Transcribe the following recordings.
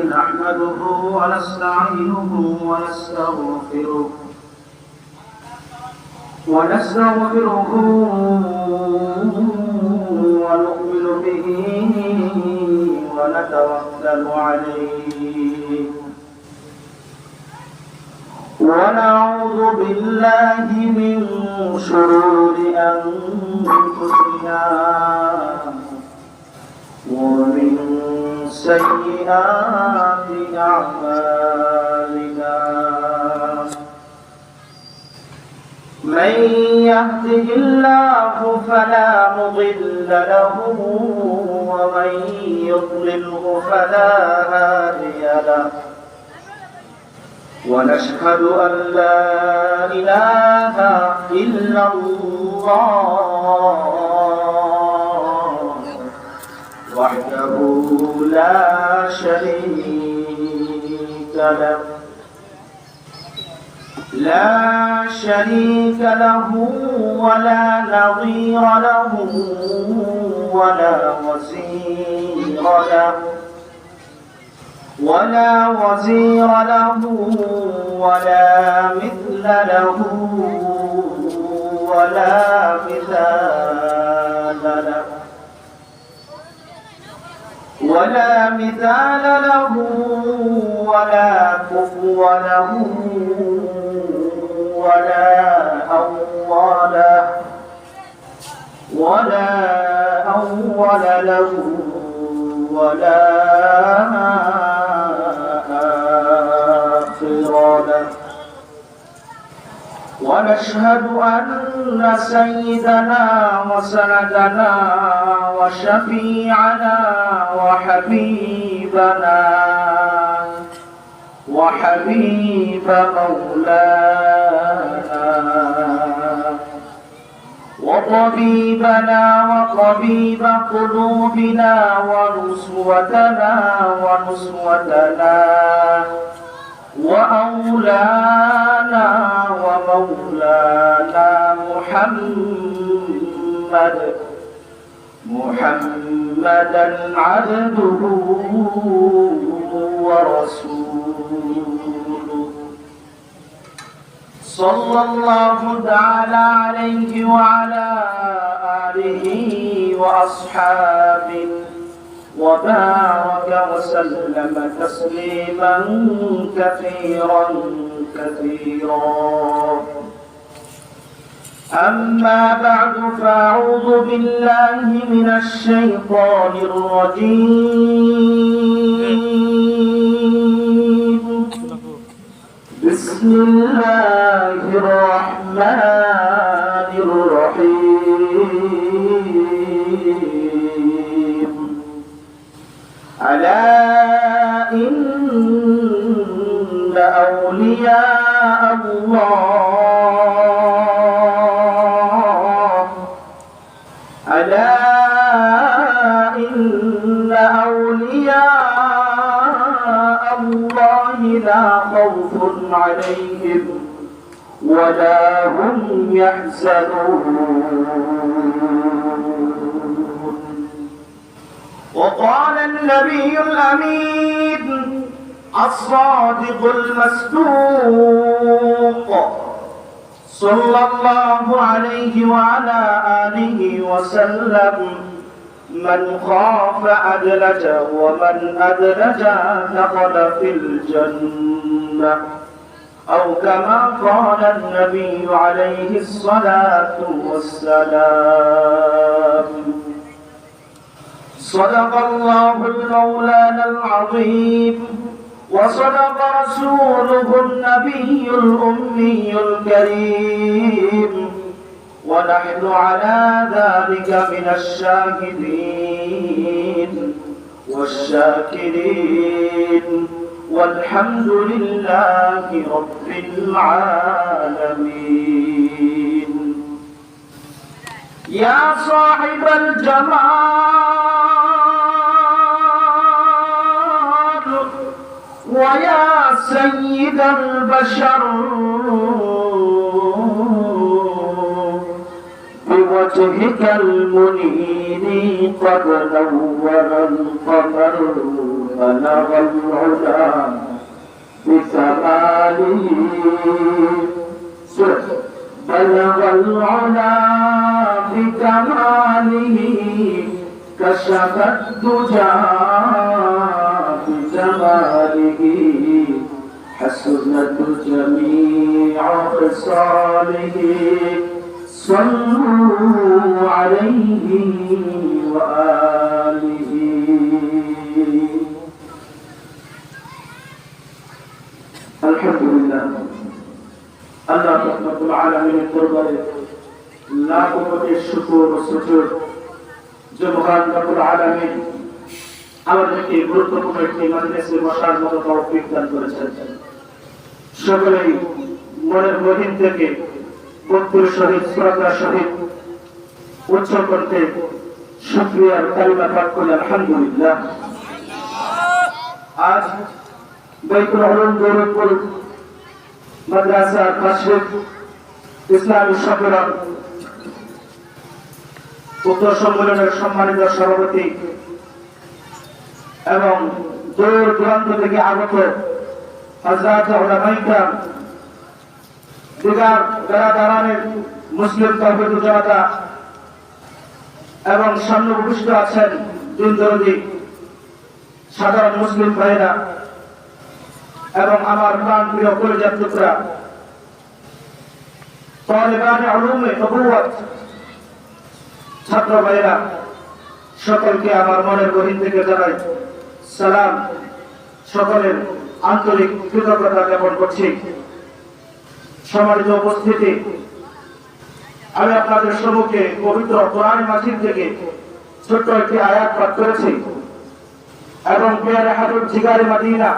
نحمده ونستعينه ونستغفره ونؤمن به ونتوكل عليه ونعوذ بالله من شرور أنفسنا ومن سيئات أعمالنا من يهده الله فلا مضل له ومن يضلله فلا هادي له ونشهد أن لا إله إلا الله وحده لا شريك له ولا نظير له ولا وزير له ولا مثل له ولا مثال له ولا كفو له ولا أول له ولا آخر له ونشهد أن سيدنا وسندنا وشفيعنا وحبيب مولانا وطبيبنا وطبيب قلوبنا ونسوتنا وأولانا ومولانا محمدا عبده ورسوله صلى الله تعالى عليه وعلى آله وأصحابه وبارك وسلم تسليما كثيرا أما بعد فأعوذ بالله من الشيطان الرجيم بسم الله الرحمن الرحيم ألا إن أولياء الله ألا إن أولياء الله لا خوف عليهم ولا هم يحزنون وقال النبي الأمين الصادق المصدوق صلى الله عليه وعلى آله وسلم من خاف أدلج ومن أدلج دخل في الجنة أو كما قال النبي عليه الصلاة والسلام صدق الله المولانا العظيم وصدق رسوله النبي الأمي الكريم ونحن على ذلك من الشاهدين والشاكرين والحمد لله رب العالمين يا صاحب الجمال ويا سيد البشر بوجهك المنير قد نور القمر بلغ العلا بكماله بلغ العلا بكماله كشف الدجى بجماله حسنت جميع خصاله صلوا عليه وآله الحمد لله আল্লাহ রাব্বুল আলামিনের দরবারে লাখো কোটি শুকর ও সুজুদ যে মহান রব্বুল আলামিন আমাদেরকে গুরুত্বপূর্ণ একটি মাজলিসে বসার মতো তৌফিক দান করেছেন। সকলেই মনের গহীন থেকে ভক্তির সহিত শ্রদ্ধার সহিত উচ্চ করতে শুকরিয়ার কালিমা পাঠ করি আলহামদুলিল্লাহ। আজ বাইতুল উলুম দৌলতপুর মাদ্রাসার মাশরিক ইসলামী সম্মেলন উত্তর সম্মেলনের সম্মানিত সভাপতি এবং দূর দূরান্ত থেকে আগত হযরত উলামায়ে কিরাম, দিগার বেরাদারানের মুসলিম তৌহিদি জনতা এবং সামনে উপস্থিত আছেন দিন দরদি সাধারণ মুসলিম ভাইরা এবং আমার প্রাণ প্রিয় কলিজার টুকরা তালেবানে উলুমে নবুয়ত ছাত্র ভাইরা, সকলকে আমার মনের গহীন থেকে জানাই সালাম, সকলের আন্তরিক কৃতজ্ঞতা জ্ঞাপন করছি। সম্মানিত উপস্থিতি, আমি আপনাদের সম্মুখে পবিত্র কোরআন মাজিদ থেকে ছোট্ট একটি আয়াত পাঠ করেছি এবং পেয়ারে হাবিব জিগারে মদিনা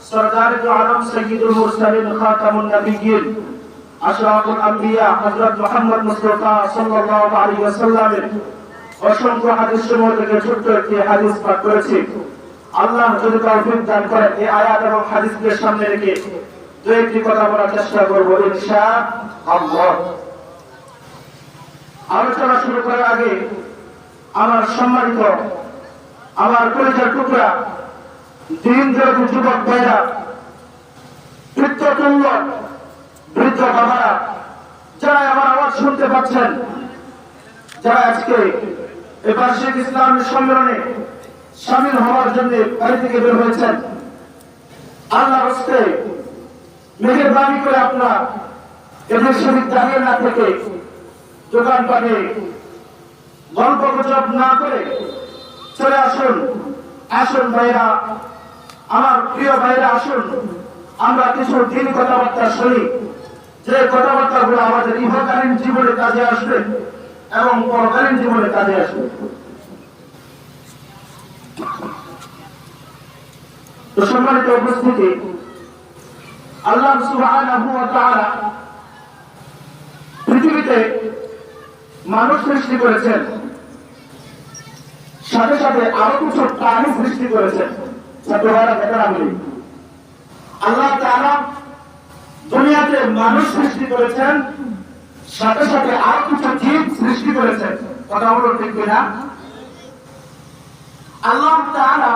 সরদারে দু আলম সাইয়্যিদুল মুরসালিন খাতামুন নবিয়্যিন আশরাফুল আম্বিয়া হযরত মুহাম্মদ মুস্তাফা সাল্লাল্লাহু আলাইহি ওয়াসাল্লামের অসংখ্য হাদিস সমূহ থেকে ছোট্ট একটি হাদিস পাঠ করেছি। আল্লাহ যদি তৌফিক দান করেন এই আয়াত এবং হাদিসকে সামনে রেখে দু একটি কথা বলার চেষ্টা করব ইনশাআল্লাহ। আলোচনা শুরু করার আগে আমার সম্মানিত আমার কলিজার টুকরা দিন দরদি যুবক ভাইরা, পিতৃতুল্য বৃদ্ধ বাবারা, যারা আমার আওয়াজ শুনতে পাচ্ছেন, যারা আজকে এই বার্ষিক ইসলামী সম্মেলনে শামিল হওয়ার জন্য বাড়ি থেকে বের হয়েছেন, আল্লাহর হস্তে মেহেরবানি করে আপনারা এদের শরীর দাঁড়িয়ে না থেকে দোকানপাটে গল্প গুজব না করে চলে আসুন। আসুন ভাইরা, আমার প্রিয় ভাইরা, আসুন আমরা কিছু দিন কথাবার্তা শুনি, যে কথাবার্তাগুলো আমাদের ইহকালীন জীবনে কাজে আসবে এবং পরকালীন জীবনে কাজে আসবে। তো সম্মানিত উপস্থিতি, আল্লাহ সুবহানাহু ওয়া তাআলা পৃথিবীতে মানুষ সৃষ্টি করেছেন, সাথে সাথে আরো কিছু প্রাণী সৃষ্টি করেছেন। আল্লাহ তাআলা দুনিয়াতে মানুষ সৃষ্টি করেছেন, সাথে সাথে আরো কিছু জীব সৃষ্টি করেছেন। কথা বলো ঠিক কিনা? আল্লাহ তাআলা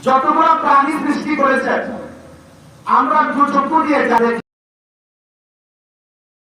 যতগুলো প্রাণী সৃষ্টি করেছেন, আমরা দু চক্ষু দিয়ে যাদের